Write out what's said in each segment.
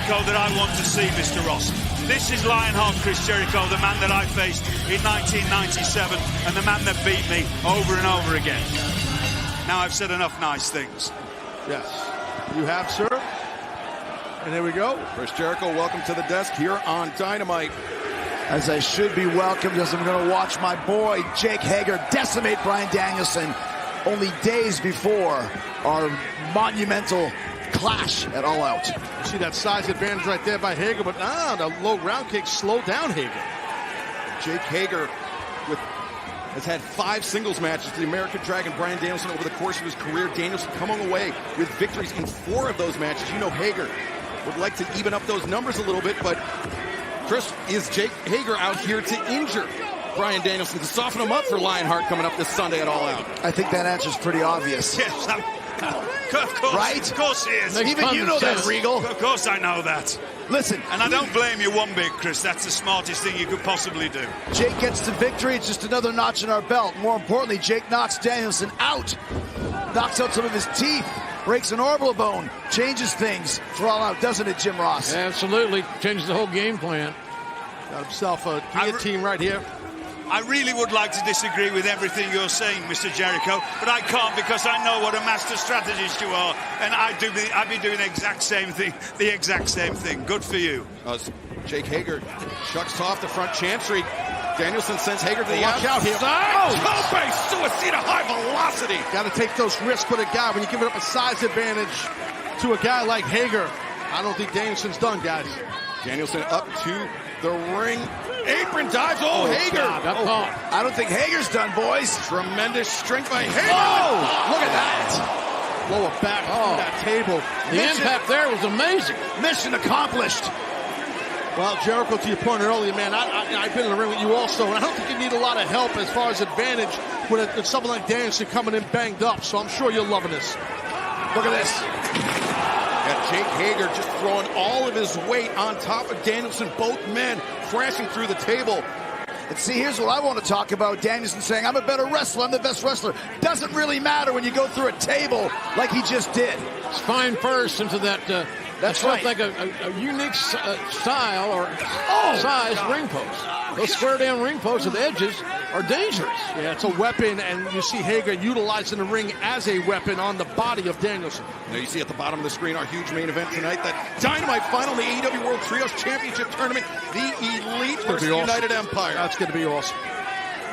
Jericho that I want to see, Mr. Ross. This is Lionheart Chris Jericho, the man that I faced in 1997 and the man that beat me over and over again. Now I've said enough nice things. Yes, you have, sir. And there we go. Chris Jericho, welcome to the desk here on Dynamite. As I should be welcomed, as I'm going to watch my boy Jake Hager decimate Bryan Danielson only days before our monumental clash at All Out. You see that size advantage right there by Hager, but the low round kick slowed down Hager. Jake Hager has had 5 singles matches to the American Dragon Bryan Danielson over the course of his career. Danielson coming away with victories in 4 of those matches. You know Hager would like to even up those numbers a little bit, but Chris, is Jake Hager out here to injure Bryan Danielson, to soften him up for Lionheart coming up this Sunday at All Out? I think that answer's pretty obvious. Yes, of course, right? Of course he is. Even you know that, Regal. Of course I know that. Listen. And I don't blame you one bit, Chris. That's the smartest thing you could possibly do. Jake gets the victory. It's just another notch in our belt. More importantly, Jake knocks Danielson out. Knocks out some of his teeth. Breaks an orbital bone. Changes things for All Out, doesn't it, Jim Ross? Absolutely. Changes the whole game plan. Got himself a guillotine right here. I really would like to disagree with everything you're saying, Mr. Jericho, but I can't because I know what a master strategist you are, and I'd be doing the exact same thing. Good for you. Jake Hager chucks off the front chancery. Danielson sends Hager to the Watch out here. Tope suicida, high velocity. Got to take those risks with a guy when you give it up a size advantage to a guy like Hager. I don't think Danielson's done, guys. Danielson up to the ring. Apron dives. Oh, Hager. I don't think Hager's done, boys. Tremendous strength by Hager. Oh, look at that. Lower back through that table. The impact there was amazing. Mission accomplished. Well, Jericho, to your point earlier, man, I've been in the ring with you also, and I don't think you need a lot of help as far as advantage with someone like Danielson coming in banged up, so I'm sure you're loving this. Look at this. Got Jake Hager just throwing all of his weight on top of Danielson, both men crashing through the table. And see, here's what I want to talk about. Danielson saying, I'm a better wrestler, I'm the best wrestler. Doesn't really matter when you go through a table like he just did. Spine first into that, that's right. Like a unique style or size ring post. Those square down ring posts with edges are dangerous. Yeah, it's a weapon, and you see Hager utilizing the ring as a weapon on the body of Danielson. Now you see at the bottom of the screen our huge main event tonight, that Dynamite final in the AEW World Trios Championship Tournament, the Elite versus United Empire. That's going to be awesome.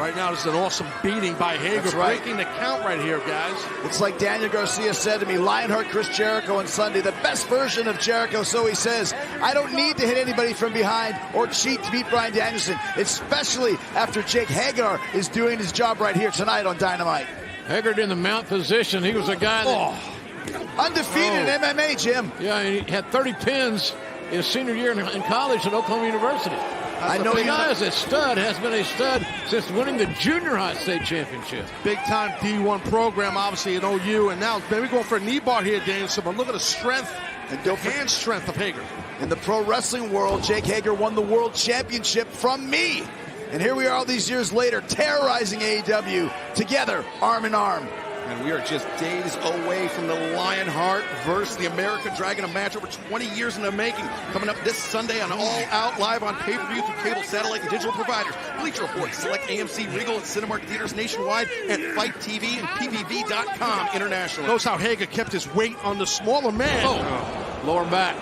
Right now, this is an awesome beating by Hager, breaking the count right here, guys. It's like Daniel Garcia said to me, Lionheart Chris Jericho on Sunday, the best version of Jericho, so he says, I don't need to hit anybody from behind or cheat to beat Bryan Danielson, especially after Jake Hager is doing his job right here tonight on Dynamite. Hager in the mount position. He was a guy that... Undefeated in MMA, Jim. Yeah, and he had 30 pins his senior year in college at Oklahoma University. I know the guy is a stud, has been a stud since winning the junior high state championship. Big-time D1 program, obviously, at OU, and now maybe going for a knee bar here, Danielson, but look at the strength and the hand strength of Hager. In the pro wrestling world, Jake Hager won the world championship from me. And here we are all these years later, terrorizing AEW together, arm in arm. And we are just days away from the Lionheart versus the American Dragon, a match over 20 years in the making. Coming up this Sunday on All Out, live on pay-per-view through cable, satellite, and digital providers. Bleacher Report, select AMC, Regal, and Cinemark theaters nationwide, and Fight TV and PPV.com internationally. Notice how Hager kept his weight on the smaller man. Lower back.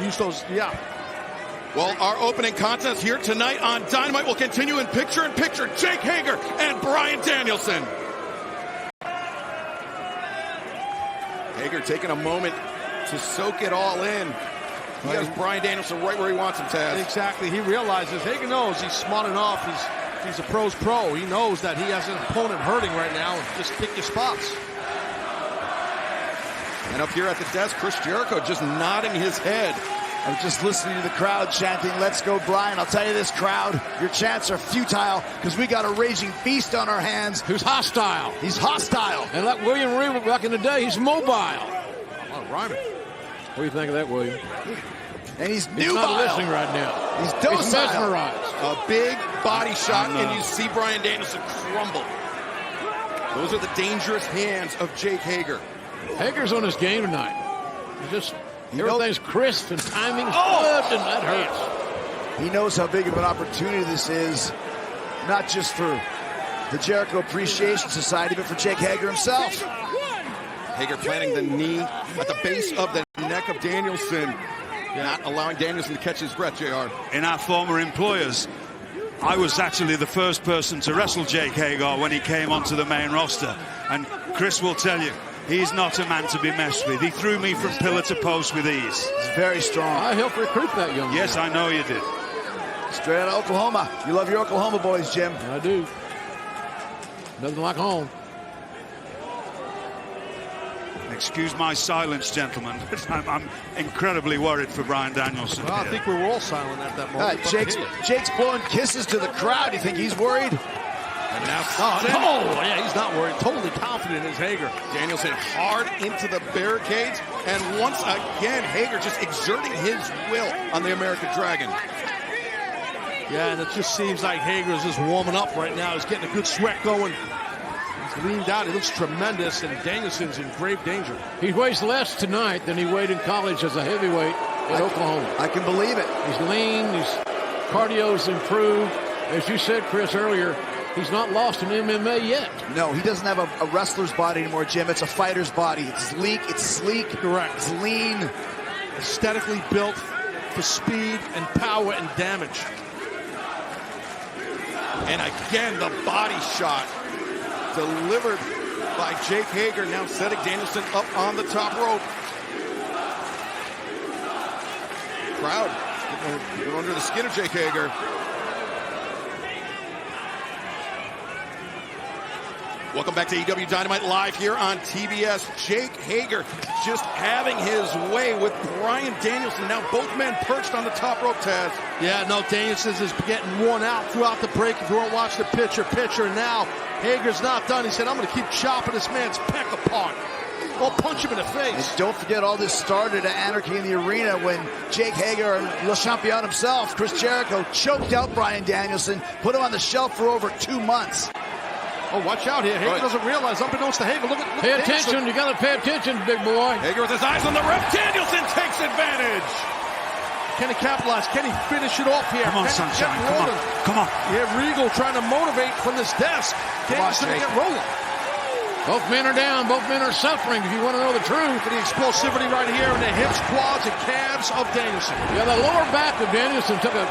Use those, Well, our opening contest here tonight on Dynamite will continue in picture-in-picture. Jake Hager and Bryan Danielson. Hager taking a moment to soak it all in. He has Bryan Danielson right where he wants him, Taz. Exactly. He realizes, Hager knows he's smart enough. He's a pro's pro. He knows that he has an opponent hurting right now. And just pick your spots. And up here at the desk, Chris Jericho just nodding his head. I was just listening to the crowd chanting, let's go, Bryan. I'll tell you this, crowd, your chants are futile because we got a raging beast on our hands. Who's hostile. He's hostile. And like William Regal back in the day, he's mobile. Rhyming. What do you think of that, William? And he's nubile. Not listening right now. He's docile. He's mesmerized. A big body shot, and you see Bryan Danielson crumble. Those are the dangerous hands of Jake Hager. Hager's on his game tonight. He's just Everything's crisp and timing's good, and that hurts. He knows how big of an opportunity this is, not just for the Jericho Appreciation Society, but for Jake Hager himself. Hager planting the knee at the base of the neck of Danielson, not allowing Danielson to catch his breath, JR. In our former employers, I was actually the first person to wrestle Jake Hager when he came onto the main roster. And Chris will tell you, he's not a man to be messed with. He threw me from pillar to post with ease. He's very strong. I helped recruit that young man. Yes, I know you did. Straight out of Oklahoma. You love your Oklahoma boys, Jim. I do. Nothing like home. Excuse my silence, gentlemen, but I'm incredibly worried for Bryan Danielson. Well, I think we were all silent at that moment. Jake's blowing kisses to the crowd. You think he's worried? And now Yeah, he's not worried. Totally confident in his Hager. Danielson hard into the barricades, and once again, Hager just exerting his will on the American Dragon. Yeah, and it just seems like Hager is just warming up right now. He's getting a good sweat going. He's leaned out. He looks tremendous, and Danielson's in grave danger. He weighs less tonight than he weighed in college as a heavyweight at Oklahoma. I can believe it. He's lean. His cardio's improved. As you said, Chris, earlier, he's not lost in MMA yet. No, he doesn't have a wrestler's body anymore, Jim. It's a fighter's body. It's sleek. It's sleek. Correct. It's lean. Aesthetically built for speed and power and damage. And again, the body shot delivered by Jake Hager, now setting Danielson up on the top rope. Crowd getting under the skin of Jake Hager. Welcome back to AEW Dynamite Live here on TBS. Jake Hager just having his way with Bryan Danielson. Now both men perched on the top rope, Taz. Yeah, no, Danielson's is getting worn out throughout the break. If you don't watch the picture, now Hager's not done. He said, I'm going to keep chopping this man's peck apart. Or punch him in the face. And don't forget, all this started at Anarchy in the Arena when Jake Hager and Le Champion himself, Chris Jericho, choked out Bryan Danielson, put him on the shelf for over 2 months. Oh, watch out here. Hager doesn't realize, unbeknownst to Hager, look at Pay attention. You got to pay attention, big boy. Hager with his eyes on the ref. Danielson takes advantage. Can he capitalize? Can he finish it off here? Come on, Can he Sunshine. get rolling? Come on. You have Regal trying to motivate from this desk. Danielson to get rolling. Both men are down. Both men are suffering, if you want to know the truth. For the explosivity right here in the hips, quads, and calves of Danielson. Yeah, the lower back of Danielson took a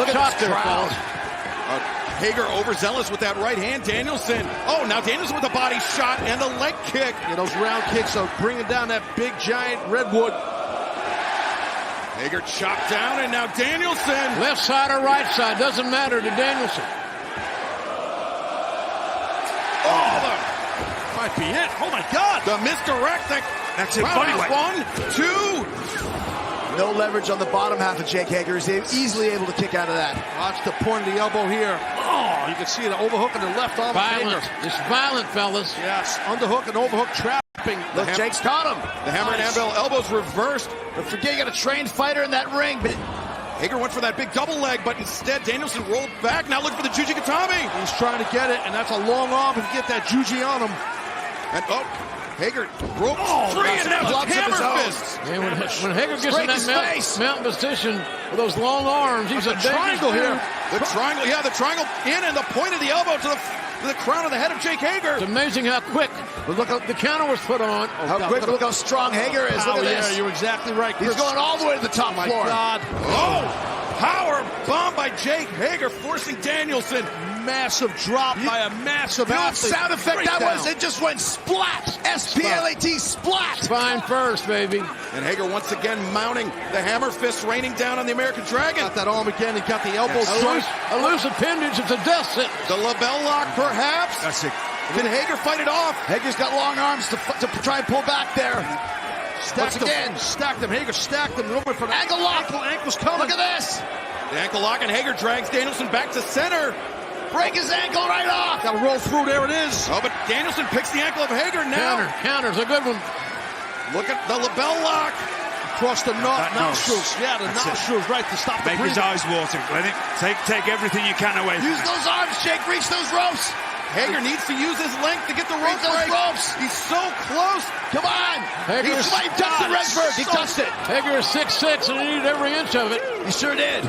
Look shot at this there, crowd. fellas. Hager overzealous with that right hand. Danielson. Oh, now Danielson with the body shot and the leg kick. Yeah, those round kicks are bringing down that big, giant redwood. Hager chopped down, and now Danielson. Left side or right side, doesn't matter to Danielson. Might be it. Oh, my God. The misdirect. That's it. Roundhouse. 1, 2. No leverage on the bottom half of Jake Hager. He's easily able to kick out of that. Watch the point of the elbow here. Oh, you can see the overhook in the left arm. Violent. It's violent, fellas. Yes, underhook and overhook trapping. Look, Jake's caught him. The hammer and anvil elbows reversed. Don't forget, you got a trained fighter in that ring. But Hager went for that big double leg, but instead Danielson rolled back. Now looking for the Juji Gatame. He's trying to get it, and that's a long arm if you get that juji on him. And Hager broke free, and now gloves of his hammer own. fists. Man, when Hager gets in that mountain position with those long arms, he's a triangle here. The triangle, yeah, the triangle in and the point of the elbow to the crown of the head of Jake Hager. It's amazing how quick the counter was put on. Look how strong Hager is. Look at this. Yeah, you're exactly right, Chris. He's going all the way to the top floor. God. Oh, power bomb by Jake Hager, forcing Danielson. Massive drop by a massive What athlete. sound effect that Breakdown. was? It just went splat. S-P-L-A-T, splat. Spine first, baby. And Hager once again mounting the hammer fist, raining down on the American Dragon. Got that arm again. He got the elbow joint. A loose appendage. It's a death sentence. The label lock, perhaps. That's it. Can Hager fight it off? Hager's got long arms to try and pull back there. Stacked him. again. Stacked him. Hager stacked him. Looking for an Ankle lock. Ankle's coming. Look at this. The ankle lock, and Hager drags Danielson back to center. Break his ankle right off. Got to roll through. There it is. Oh, but Danielson picks the ankle of Hager now. Counter's a good one. Look at the label lock. Across the That nostrils. nose. Yeah, the That's it. nostrils, right, to stop the Make his breathing. eyes water. Let it take everything you can away from Use it. those arms, Jake. Reach those ropes. Hager needs to use his length to get the rope those break. ropes. He's so close. Come on. Hager He Dustin Redberg. He touched it. Hager is 6'6", and he needed every inch of it. He sure did.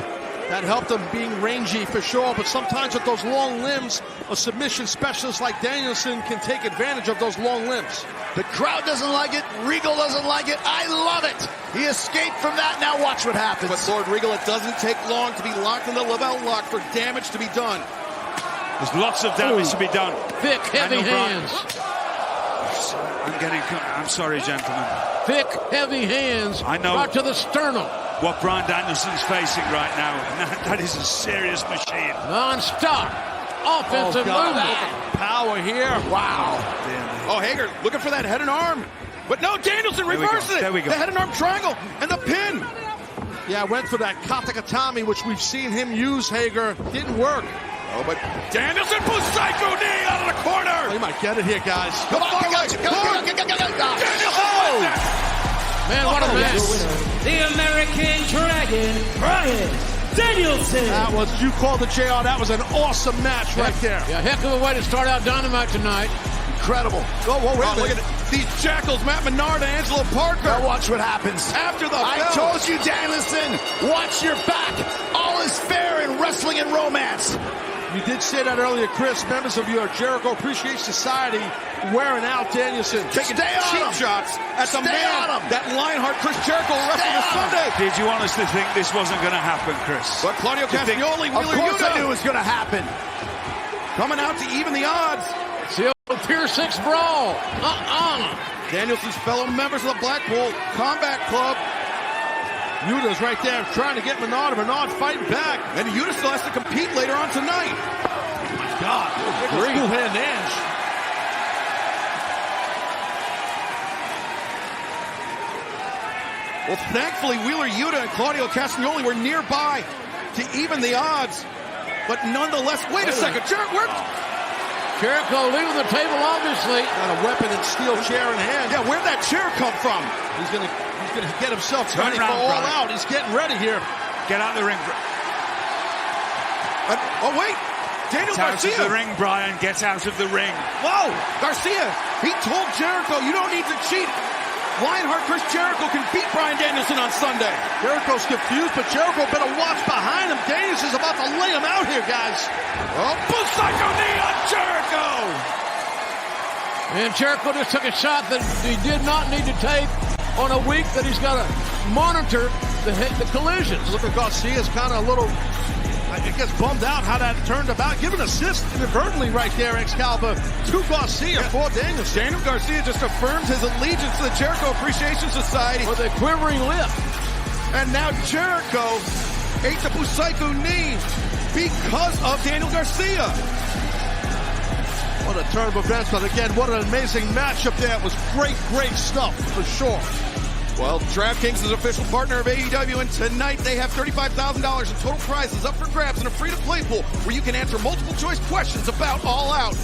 That helped him being rangy for sure, but sometimes with those long limbs, a submission specialist like Danielson can take advantage of those long limbs. The crowd doesn't like it. Regal doesn't like it. I love it. He escaped from that. Now watch what happens. But Lord Regal, it doesn't take long to be locked in the Lavelle lock for damage to be done. There's lots of damage to be done. Thick, heavy hands. I'm sorry, gentlemen. Thick, heavy hands. I know. Right to the sternum. What Bryan Danielson's facing right now, that is a serious machine. Non-stop. Offensive movement. Power here. Wow. Oh, Hager looking for that head and arm. But no, Danielson reverses it. There we go. The head and arm triangle and the pin. Yeah, went for that Katakatami, which we've seen him use, Hager. Didn't work. Oh, but Danielson puts Psycho knee out of the corner. Oh, you might get it here, guys. Come on, Danielson oh. Man, what a mess. The American Dragon, Bryan Danielson. That was, you called it, JR. That was an awesome match right there. Yeah, heck of a way to start out Dynamite tonight. Incredible. Oh, wait a minute. These jackals, Matt Menard and Angelo Parker. Now watch what happens. After the I bell. told you, Danielson, watch your back. All is fair in wrestling and romance. You did say that earlier, Chris. Members of your Jericho Appreciation Society wearing out Danielson. Taking Stay on cheap him. shots at the Stay man on him. that Lionheart Chris Jericho wrestled this on him. Sunday. Did you honestly think this wasn't going to happen, Chris? But Claudio Castagnoli, Of Wheeler course I Yuta, knew it was going to happen. coming out to even the odds. See a Pier 6 brawl. Danielson's fellow members of the Blackpool Combat Club. Yuta's right there trying to get Menard. Menard fighting back. And Yuta still has to compete later on tonight. God, great hand edge. Well, thankfully, Wheeler Yuta and Claudio Castagnoli were nearby to even the odds. But nonetheless, wait a second. Jericho leaving the table, obviously. Got a weapon and steel chair in hand. Yeah, where'd that chair come from? He's gonna get himself Turn ready for around, all Bryan. out. He's getting ready here. Get out of the ring. Oh, wait. Daniel Get out of Garcia. the ring, Bryan. Get out of the ring. Whoa. Garcia, he told Jericho, you don't need to cheat. Lionheart Chris Jericho can beat Bryan Danielson on Sunday. Jericho's confused, but Jericho better watch behind him. Danielson's about to lay him out here, guys. Oh, Psycho knee on Jericho. And Jericho just took a shot that he did not need to take on a week that he's got to monitor the collisions. Look at Garcia's kind of a little, I guess, bummed out how that turned about. Give an assist inadvertently right there, Excalibur, to Garcia for Danielson. Daniel Garcia just affirms his allegiance to the Jericho Appreciation Society. With a quivering lip. And now Jericho ate the Psycho knee because of Daniel Garcia. What a turn of events, but again, what an amazing matchup there. It was great stuff for sure. Well, DraftKings is official partner of AEW, and tonight they have $35,000 in total prizes up for grabs in a free-to-play pool where you can answer multiple choice questions about All Out.